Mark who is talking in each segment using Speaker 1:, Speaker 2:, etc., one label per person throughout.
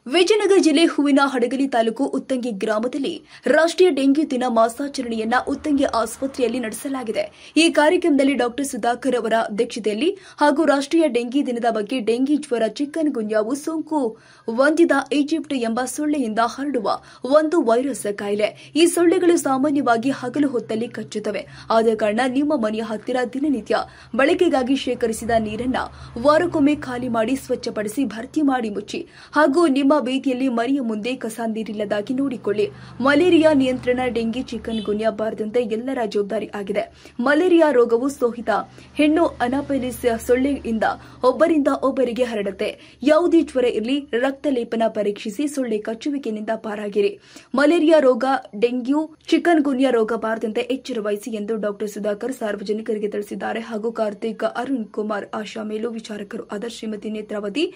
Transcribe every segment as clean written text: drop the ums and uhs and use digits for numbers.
Speaker 1: ವಿಜಯನಗರ ಜಿಲ್ಲೆ ಹೂವಿನಹಡಗಲಿ ತಾಲೂಕು ಉತ್ತಂಗಿ ಗ್ರಾಮದಲ್ಲಿ ರಾಷ್ಟ್ರೀಯ ಡೆಂಗ್ಯೂ ದಿನ ಮಾಸಾಚರಣೆಯನ್ನ ಉತ್ತಂಗಿ ಆಸ್ಪತ್ರೆಯಲ್ಲಿ ನಡೆಸಲಾಗಿದೆ. ಈ ಕಾರ್ಯಕ್ರಮದಲ್ಲಿ ಡಾಕ್ಟರ್ ಸುಧಾಕರ್ ಅವರ ಅಧ್ಯಕ್ಷತೆಯಲ್ಲಿ ಹಾಗೂ ರಾಷ್ಟ್ರೀಯ ಡೆಂಗಿ ದಿನದ ಬಗ್ಗೆ ಡೆಂಗಿ ಜ್ವರ, ಚಿಕನ್ ಗುನ್ಯಾವು ಸೋಂಕು ಹೊಂದಿದ ಈಜಿಪ್ಟ್ ಎಂಬ ಸೊಳ್ಳೆಯಿಂದ ಹರಡುವ ಒಂದು ವೈರಸ್ ಕಾಯಿಲೆ. ಈ ಸೊಳ್ಳೆಗಳು ಸಾಮಾನ್ಯವಾಗಿ ಹಗಲು ಹೊತ್ತಲ್ಲಿ ಕಚ್ಚುತ್ತವೆ. ಆದ ಕಾರಣ ನಿಮ್ಮ ಮನೆಯ ಹತ್ತಿರ ದಿನನಿತ್ಯ ಬಳಕೆಗಾಗಿ ಶೇಖರಿಸಿದ ನೀರನ್ನ ವಾರಕ್ಕೊಮ್ಮೆ ಖಾಲಿ ಮಾಡಿ ಸ್ವಚ್ಛಪಡಿಸಿ ಭರ್ತಿ ಮಾಡಿ ಮುಚ್ಚಿ ಹಾಗೂ ನಿಮ್ಮ ಬೀದಿಯಲ್ಲಿ ಮನೆಯ ಮುಂದೆ ಕಸ ನೀರಿಲ್ಲದಾಗಿ ನೋಡಿಕೊಳ್ಳಿ. ಮಲೇರಿಯಾ ನಿಯಂತ್ರಣ, ಡೆಂಗಿ, ಚಿಕನ್ ಗುನ್ಯಾ ಬಾರದಂತೆ ಎಲ್ಲರ ಜವಾಬ್ದಾರಿ ಆಗಿದೆ. ಮಲೇರಿಯಾ ರೋಗವು ಸೋಹಿತ ಹೆಣ್ಣು ಅನಾಫೆಲಿಸ್ ಸೊಳ್ಳೆಯಿಂದ ಒಬ್ಬರಿಂದ ಒಬ್ಬರಿಗೆ ಹರಡುತ್ತೆ. ಯಾವುದೇ ಜ್ವರ ಇರಲಿ ರಕ್ತ ಲೇಪನ ಪರೀಕ್ಷಿಸಿ ಸೊಳ್ಳೆ ಕಚ್ಚುವಿಕೆಯಿಂದ ಪಾರಾಗಿರಿ. ಮಲೇರಿಯಾ ರೋಗ, ಡೆಂಗ್ಯೂ, ಚಿಕನ್ ಗುನ್ಯಾ ರೋಗ ಬಾರದಂತೆ ಎಚ್ಚರ ವಹಿಸಿ ಎಂದು ಡಾಕ್ಟರ್ ಸುಧಾಕರ್ ಸಾರ್ವಜನಿಕರಿಗೆ ತಿಳಿಸಿದ್ದಾರೆ. ಹಾಗೂ ಕಾರ್ತಿಕ್, ಅರುಣ್ ಕುಮಾರ್, ಆಶಾ ಮೇಲ್ವಿಚಾರಕರು ಆದ ಶ್ರೀಮತಿ ನೇತ್ರಾವತಿ,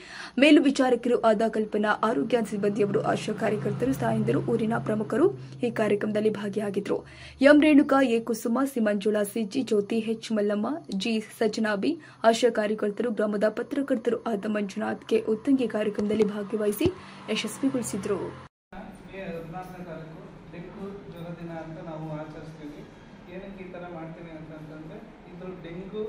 Speaker 1: ಮೇಲ್ವಿಚಾರಕರು ಆದ ಕಲ್ಪನಾ, ಆರೋಗ್ಯ ಸಿಬ್ಬಂದಿಯವರು, ಆಶಾ ಕಾರ್ಯಕರ್ತರು, ತಾಯಂದಿರು, ಊರಿನ ಪ್ರಮುಖರು ಈ ಕಾರ್ಯಕ್ರಮದಲ್ಲಿ ಭಾಗಿಯಾಗಿದ್ದರು. M Renuka, A Kusuma, C Manjula, CG Jyoti, H Mallamma, G Sajanabi, ASHA ಕಾರ್ಯಕರ್ತರು, ಗ್ರಾಮದ ಪತ್ರಕರ್ತರು ಆದ ಮಂಜುನಾಥ್ ಕೆ ಉತ್ತಂಗಿ ಕಾರ್ಯಕ್ರಮದಲ್ಲಿ ಭಾಗವಹಿಸಿ ಯಶಸ್ವಿಗೊಳಿಸಿದರು.
Speaker 2: ಡೆಂಗು ಜ್ವರ ದಿನ ಅಂತ ನಾವು ಆಚರಿಸ್ತೀವಿ. ಏನಕ್ಕೆ ಈ ಥರ ಮಾಡ್ತೀವಿ ಅಂತಂತಂದರೆ, ಇದು ಡೆಂಗು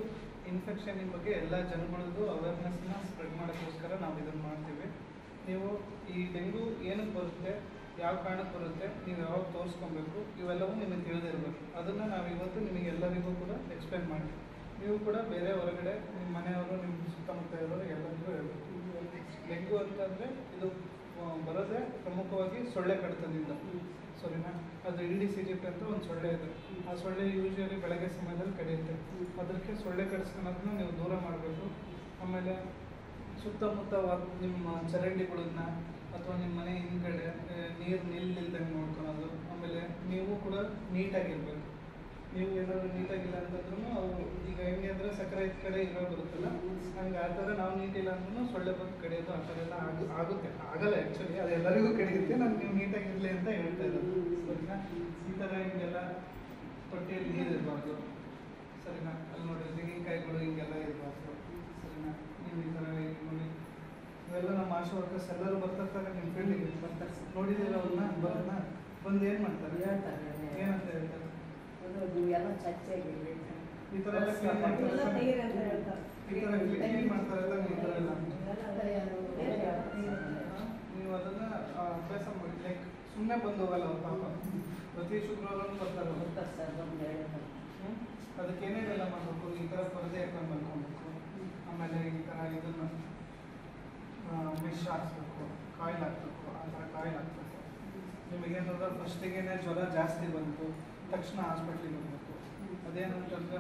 Speaker 2: ಇನ್ಫೆಕ್ಷನ್ ಬಗ್ಗೆ ಎಲ್ಲ ಜನಗಳದ್ದು ಅವೇರ್ನೆಸ್ನ ಸ್ಪ್ರೆಡ್ ಮಾಡೋಕ್ಕೋಸ್ಕರ ನಾವು ಇದನ್ನು ಮಾಡ್ತೀವಿ. ನೀವು ಈ ಡೆಂಗು ಏನಕ್ಕೆ ಬರುತ್ತೆ, ಯಾವ ಕಾರಣಕ್ಕೆ ಬರುತ್ತೆ, ನೀವು ಯಾವಾಗ ತೋರಿಸ್ಕೊಬೇಕು, ಇವೆಲ್ಲವೂ ನಿಮಗೆ ತಿಳಿದಿರಬೇಕು. ಅದನ್ನು ನಾವು ಇವತ್ತು ನಿಮಗೆ ಎಲ್ಲರಿಗೂ ಕೂಡ ಎಕ್ಸ್ಪ್ಲೇನ್ ಮಾಡ್ತೀವಿ. ನೀವು ಕೂಡ ಬೇರೆ ಹೊರಗಡೆ ನಿಮ್ಮ ಮನೆಯವರು, ನಿಮ್ಮ ಸುತ್ತಮುತ್ತ ಇರೋರು ಎಲ್ಲರಿಗೂ ಹೇಳ್ಬೇಕು. ಡೆಂಗು ಅಂತಂದರೆ ಇದು ಬರೋದೇ ಪ್ರಮುಖವಾಗಿ ಸೊಳ್ಳೆ ಕಡಿತದಿಂದ, ಸರಿನಾ? ಅದು ಈಡಿಸ್ ಈಜಿಪ್ಟ್ ಅಂತ ಒಂದು ಸೊಳ್ಳೆ ಇದೆ. ಆ ಸೊಳ್ಳೆ ಯೂಶುವಲಿ ಬೆಳಗ್ಗೆ ಸಮಯದಲ್ಲಿ ಕಡಿಯುತ್ತೆ. ಅದಕ್ಕೆ ಸೊಳ್ಳೆ ಕಡಿಸ್ಕೊಳ್ಳೋದನ್ನ ನೀವು ದೂರ ಮಾಡಬೇಕು. ಆಮೇಲೆ ಸುತ್ತಮುತ್ತ ನಿಮ್ಮ ಚರಂಡಿಗಳನ್ನ ಅಥವಾ ನಿಮ್ಮ ಮನೆ ಹಿಂದ್ಗಡೆ ನೀರು ನಿಲ್ಲದಂಗೆ ನೋಡ್ಕೊಳೋದು. ಆಮೇಲೆ ನೀವು ಕೂಡ ನೀಟಾಗಿರ್ಬೇಕು. ನೀವು ಏನಾದರೂ ನೀಟಾಗಿಲ್ಲ ಅಂತಂದ್ರೂ ಅವು ಈಗ ಹೆಂಗೆ ಅಂದರೆ ಸಕ್ಕರೆ ಕಡೆ ಇರೋ ಬರುತ್ತಲ್ಲ, ಹಂಗೆ ಆ ಥರ ನಾವು ನೀಟಿಲ್ಲ ಅಂದ್ರೂ ಸೊಳ್ಳೆ ಬಂದು ಕಡಿಯೋದು ಆ ಥರ ಎಲ್ಲ ಆಗುತ್ತೆ. ಆಗಲ್ಲ ಆ್ಯಕ್ಚುಲಿ, ಅದು ಎಲ್ಲರಿಗೂ ಕಡಿಯುತ್ತೆ. ನಾನು ನೀವು ನೀಟಾಗಿರಲಿ ಅಂತ ಹೇಳ್ತಾ ಇರೋದು, ಸರಿನಾ? ಈ ಥರ ಹಿಂಗೆಲ್ಲ ತೊಟ್ಟಿಯಲ್ಲಿ ನೀರು ಇರಬಾರ್ದು, ಸರಿನಾ? ಅಲ್ಲಿ ನೋಡಿ ತೆಂಗಿನಕಾಯಿಗಳು ಹಿಂಗೆಲ್ಲ ಇರಬಾರ್ದು, ಸರಿನಾ? ನೀವು ಈ ಥರ ನೋಡಿ, ಇವೆಲ್ಲ ನಮ್ಮ ಆಶಾ ವರ್ಕರ್ಸ್ ಎಲ್ಲರೂ ಬರ್ತಿರ್ತಾರೆ ನಿಮ್ಮ ಫೀಲ್ಡಿಗೆ. ಬರ್ತಾರೆ, ನೋಡಿದ್ದೀರ ಅವ್ರನ್ನ? ಬರೋದನ್ನ ಬಂದು ಏನು ಮಾಡ್ತಾರೆ, ಏನಂತ ಹೇಳ್ತಾರೆ? ಈ ಥರ ಎಲ್ಲ ಕ್ಲೀನ್ ಮಾಡ್ತಾರೆ, ಈ ಥರ ಕ್ಲೀನ್ ಮಾಡ್ತಾರಲ್ಲ, ಈ ಥರ ಎಲ್ಲ ನೀವು ಅದನ್ನು ಅಭ್ಯಾಸ ಮಾಡಿ. ಲೈಕ್ ಸುಮ್ಮನೆ ಬಂದು ಹೋಗಲ್ಲ ಅವ್ರು, ಪಾಪ ಪ್ರತಿ ಶುಕ್ರವಾರ ಬರ್ತಾರೆ. ಅದಕ್ಕೆ ಏನೇನೆಲ್ಲ ಮಾಡಬೇಕು, ಈ ಥರ ಪರದೆ ಹಾಕೊಂಡು ಮಾಡ್ಕೊಬೇಕು. ಆಮೇಲೆ ಈ ಥರ ಇದನ್ನು ಮೆಶ್ ಹಾಕ್ಸ್ಬೇಕು, ಕಾಯಿಲ್ ಹಾಕ್ಬೇಕು. ಆ ಥರ ಕಾಯಿಲ್ ಹಾಕ್ಬೇಕು. ನಿಮಗೇನಾದ್ರೂ ಫಸ್ಟಿಗೆ ಜ್ವರ ಜಾಸ್ತಿ ಬಂತು ತಕ್ಷಣ ಹಾಸ್ಪಿಟ್ಲಿಗೆ ಹೋಗಬೇಕು. ಅದೇನಂತಂದರೆ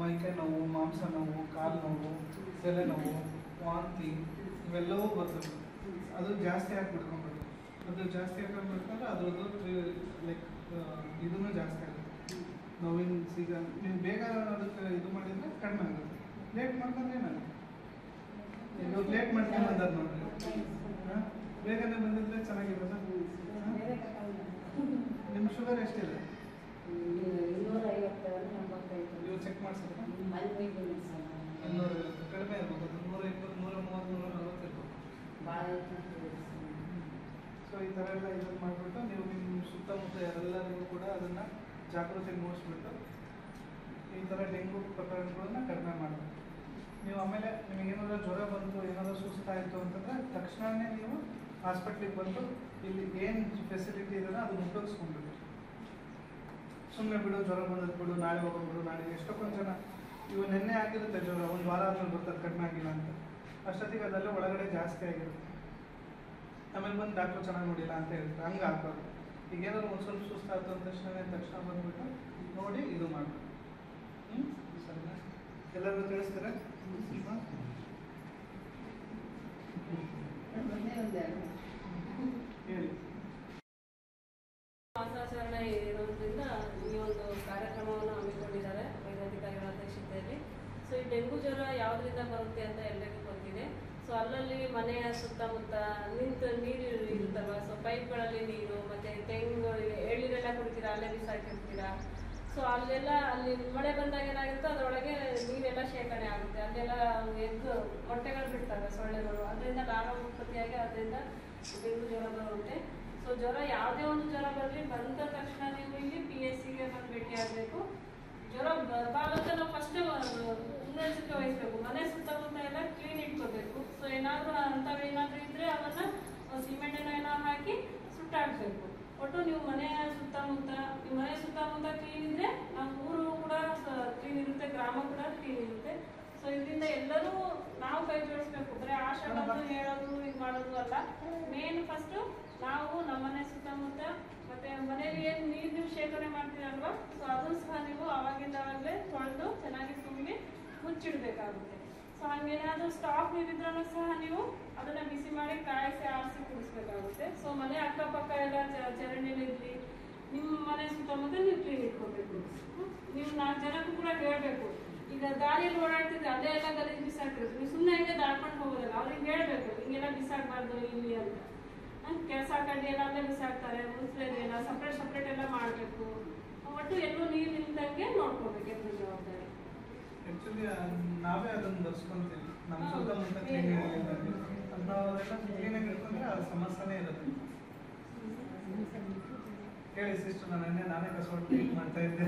Speaker 2: ಮೈಕೈ ನೋವು, ಮಾಂಸ ನೋವು, ಕಾಲು ನೋವು, ತಲೆ ನೋವು, ವಾಂತಿ ಇವೆಲ್ಲವೂ ಬರ್ತದೆ. ಅದು ಜಾಸ್ತಿ ಹಾಕ್ಬಿಡ್ಕೊಂಡ್ಬಿಟ್ಟು, ಅದು ಜಾಸ್ತಿ ಹಾಕೊಂಡ್ಬಿಡ್ಕೊಂಡ್ರೆ ಅದ್ರದ್ದು ಲೈಕ್ ಇದೂ ಜಾಸ್ತಿ ಆಗುತ್ತೆ. ನೋವಿನ ಈಗ ನೀವು ಬೇಗ ಅದಕ್ಕೆ ಇದು ಮಾಡಿದರೆ ಕಡಿಮೆ ಆಗುತ್ತೆ. ಲೇಟ್ ಮಾಡ್ಕೊಂಡ್ರೆ ಏನಾಗುತ್ತೆ? ನೀವು ಲೇಟ್ ಮಾಡ್ಕೊಂಡು ಬಂದದ್ದು ನೋಡ್ರಿ, ಬೇಗನೆ ಬಂದಿದ್ರೆ ಚೆನ್ನಾಗಿರೋದು. ನಿಮ್ಮ ಶುಗರ್ ಎಷ್ಟಿದೆ? ನೀವು ಚೆಕ್ ಮಾಡಿಸಿದ್ರೆ 250 ಕಡಿಮೆ ಇರ್ಬೋದು. 120, 130, 140 ಇರ್ಬೋದು. ಸೊ ಈ ಥರ ಎಲ್ಲ ಇದನ್ನು ಮಾಡಿಬಿಟ್ಟು ನೀವು ನಿಮ್ಮ ಸುತ್ತಮುತ್ತ ಎಲ್ಲರಿಗೂ ಕೂಡ ಅದನ್ನು ಜಾಗೃತಿ ಮೂಡಿಸ್ಬಿಟ್ಟು ಈ ಥರ ಡೆಂಗು ಪ್ರಕರಣಗಳನ್ನ ಕಡಿಮೆ ಮಾಡಬೇಕು. ನೀವು ಆಮೇಲೆ ನಿಮಗೇನಾದರೂ ಜ್ವರ ಬಂತು, ಏನಾದರೂ ಸುಸ್ತಾಯಿತು ಅಂತಂದರೆ ತಕ್ಷಣವೇ ನೀವು ಹಾಸ್ಪಿಟ್ಲಿಗೆ ಬಂದು ಇಲ್ಲಿ ಏನು ಫೆಸಿಲಿಟಿ ಇದೆಯೋ ಅದನ್ನು ಉಪಯೋಗಿಸ್ಕೊಂಡ್ಬಿಟ್ಟು, ಸುಮ್ಮನೆ ಬಿಡು ಜ್ವರ ಬಂದದ್ದು ಬಿಡು, ನಾಳೆ ಹೋಗೋಗ್ಬಿಡು, ನಾಳೆ ಎಷ್ಟೊಂದು ಜನ ಇವು ನೆನ್ನೆ ಆಗಿರುತ್ತೆ ಜ್ವರ, ಒಂದು ವಾರ ಆದ್ಮೇಲೆ ಬರ್ತದೆ ಕಡಿಮೆ ಆಗಿಲ್ಲ ಅಂತ, ಅಷ್ಟೊತ್ತಿಗೆ ಅದೆಲ್ಲ ಒಳಗಡೆ ಜಾಸ್ತಿ ಆಗಿರುತ್ತೆ. ಆಮೇಲೆ ಬಂದು ಡಾಕ್ಟ್ರು ಚೆನ್ನಾಗಿ ನೋಡಿಲ್ಲ ಅಂತ ಹೇಳ್ತಾರೆ. ಹಂಗೆ ಆಗ್ಬಾರ್ದು. ಈಗ ಏನಾದ್ರು ಒಂದು ಸ್ವಲ್ಪ ಸುಸ್ತಾಯ್ತು ಅಂದ ತಕ್ಷಣ ಬಂದುಬಿಟ್ಟು ನೋಡಿ ಇದು ಮಾಡಬೇಕು. ಸರಿನಾ? ಎಲ್ಲರಿಗೂ ತಿಳಿಸ್ತೀರಾ? ಹೇಳಿ.
Speaker 3: ಮಾಸಾಚರಣೆ ಇರೋದ್ರಿಂದ ಈ ಒಂದು ಕಾರ್ಯಕ್ರಮವನ್ನು ಹಮ್ಮಿಕೊಂಡಿದ್ದಾರೆ ವೈದ್ಯಾಧಿಕಾರಿಗಳ ಅಧ್ಯಕ್ಷತೆಯಲ್ಲಿ. ಸೊ ಈ ಡೆಂಗು ಜ್ವರ ಯಾವುದರಿಂದ ಬರುತ್ತೆ ಅಂತ ಎಲ್ಲರಿಗೂ ಗೊತ್ತಿದೆ. ಸೊ ಅಲ್ಲಲ್ಲಿ ಮನೆಯ ಸುತ್ತಮುತ್ತ ನಿಂತು ನೀರು ಇರುತ್ತಲ್ವ, ಸೊ ಪೈಪ್ಗಳಲ್ಲಿ ನೀರು ಮತ್ತು ತೆಂಗು ಎಳ್ನೀರೆಲ್ಲ ಕುಡಿತೀರಾ, ಅಲ್ಲೇ ಬಿಸಾಕಿರ್ತೀರಾ. ಸೊ ಅಲ್ಲೆಲ್ಲ ಅಲ್ಲಿ ಮಳೆ ಬಂದಾಗ ಏನಾಗುತ್ತೆ, ಅದರೊಳಗೆ ನೀರೆಲ್ಲ ಶೇಖರಣೆ ಆಗುತ್ತೆ. ಅಲ್ಲೆಲ್ಲ ಎದ್ದು ಮೊಟ್ಟೆಗಳು ಬಿಡ್ತವೆ ಸೊಳ್ಳೆಗಳು. ಅದರಿಂದ ಲಾರ್ವ ಉತ್ಪತ್ತಿಯಾಗಿ ಅದರಿಂದ ಡೆಂಗು ಜ್ವರ ಬರುತ್ತೆ. ಸೊ ಜ್ವರ ಯಾವುದೇ ಒಂದು ಜ್ವರ ಬರಲಿ, ಬಂದ ತಕ್ಷಣ ನೀವು ಇಲ್ಲಿ PSCಗೆ ಬಂದು ಭೇಟಿ ಆಗಬೇಕು. ಜ್ವರ ಬರಬಾರ್ದಂತ ನಾವು ಫಸ್ಟೇ ಮುನ್ನೆಚ್ಚರಿಕೆ ವಹಿಸಬೇಕು. ಮನೆ ಸುತ್ತಮುತ್ತ ಎಲ್ಲ ಕ್ಲೀನ್ ಇಟ್ಕೋಬೇಕು. ಸೊ ಏನಾದರೂ ಅಂಥವೇನಾದರೂ ಇದ್ದರೆ ಅವನ್ನ ಸಿಮೆಂಟನ್ನು ಏನೋ ಹಾಕಿ ಸುಟ್ಟಾಕಬೇಕು. ಒಟ್ಟು ನೀವು ಮನೆಯ ಸುತ್ತಮುತ್ತ ಕ್ಲೀನ್ ಇದ್ರೆ ನಮ್ಮ ಊರು ಕೂಡ ಕ್ಲೀನ್ ಇರುತ್ತೆ, ಗ್ರಾಮ ಕೂಡ ಕ್ಲೀನ್ ಇರುತ್ತೆ. ಸೊ ಇದರಿಂದ ಎಲ್ಲರೂ ನಾವು ಕೈ ಜೋಡಿಸ್ಬೇಕು. ಬರೀ ಆಶಾ ಬಂದು ಹೇಳೋದು ಇದು ಮಾಡೋದು ಅಲ್ಲ. ಮೇನ್ ಫಸ್ಟು ನಾವು ನಮ್ಮನೆ ಸುತ್ತಮುತ್ತ ಮತ್ತೆ ಮನೆಯಲ್ಲಿ ಏನು ನೀರು ನೀವು ಶೇಖರಣೆ ಮಾಡ್ತೀರಲ್ವಾ, ಸೊ ಅದನ್ನು ಸಹ ನೀವು ಅವಾಗಲೇ ತೊಳೆದು ಚೆನ್ನಾಗಿ ತುಂಬಿ ಮುಚ್ಚಿಡಬೇಕಾಗುತ್ತೆ. ಸೊ ಹಂಗೇನಾದರೂ ಸ್ಟಾಕ್ ನೀರಿದ್ರೂ ಸಹ ನೀವು ಅದನ್ನ ಬಿಸಿ ಮಾಡಿ ಕಾಯಿಸಿ ಆರಿಸಿ ಕುಡಿಸ್ಬೇಕಾಗುತ್ತೆ. ಸೊ ಮನೆ ಅಕ್ಕಪಕ್ಕ ಎಲ್ಲ ಚರಂಡಿಲಿರಲಿ, ನಿಮ್ಮ ಮನೆ ಸುತ್ತಮುತ್ತ ನೀವು ಕ್ಲೀನ್ ಇಟ್ಕೋಬೇಕು. ನೀವು 4 ಜನಕ್ಕೂ ಕೂಡ ಹೇಳಬೇಕು. ಈಗ ದಾರಿಯಲ್ಲಿ ಓಡಾಡ್ತಿದ್ರೆ ಅದೇ ಎಲ್ಲ ಗಲೀಜು ಬಿಸಾಕಿರುತ್ತೆ, ನೀವು ಸುಮ್ಮನೆ ಹಿಂಗೆ ದಾಟ್ಕೊಂಡು ಹೋಗೋದಲ್ಲ, ಅವ್ರಿಗೆ ಹೇಳಬೇಕು ಹಿಂಗೆಲ್ಲ ಬಿಸಾಕಬಾರ್ದು ಇಲ್ಲಿ ಅಂತ. ಕೆಲಸ ಕಡ್ಡಿ ಎಲ್ಲ ಅಲ್ಲೇ ಬಿಸಾಕ್ತಾರೆ, ಮುಸ್ಲಿಮ್ ಎಲ್ಲ ಸಪ್ರೇಟ್ ಎಲ್ಲ ಮಾಡಬೇಕು. ಒಟ್ಟು ಎಲ್ಲೂ ನೀರು ನಿಲ್ದಂಗೆ ನೋಡ್ಕೋಬೇಕು ಎಲ್ಲರೂ ಜವಾಬ್ದಾರಿ.
Speaker 2: ಆಕ್ಚುಲಿ ನಾವೇ ಅದನ್ನು ಬರ್ಸ್ಕೊಂತೀವಿ ನಮ್ಮ ಸುತ್ತಮುತ್ತ ಕ್ಲೀನ್ ಅದನ್ನೆಲ್ಲ ಕ್ಲೀನಾಗಿ ಇಟ್ಕೊಂಡ್ರೆ ಆ ಸಮಸ್ಯೆನೇ ಇರುತ್ತೆ. ಹೇಳಿ ಸಿಸ್ಟರ್, ನಾನೇ ಕಸವಟ್ಟು ಮಾಡ್ತಾ ಇದ್ದೆ.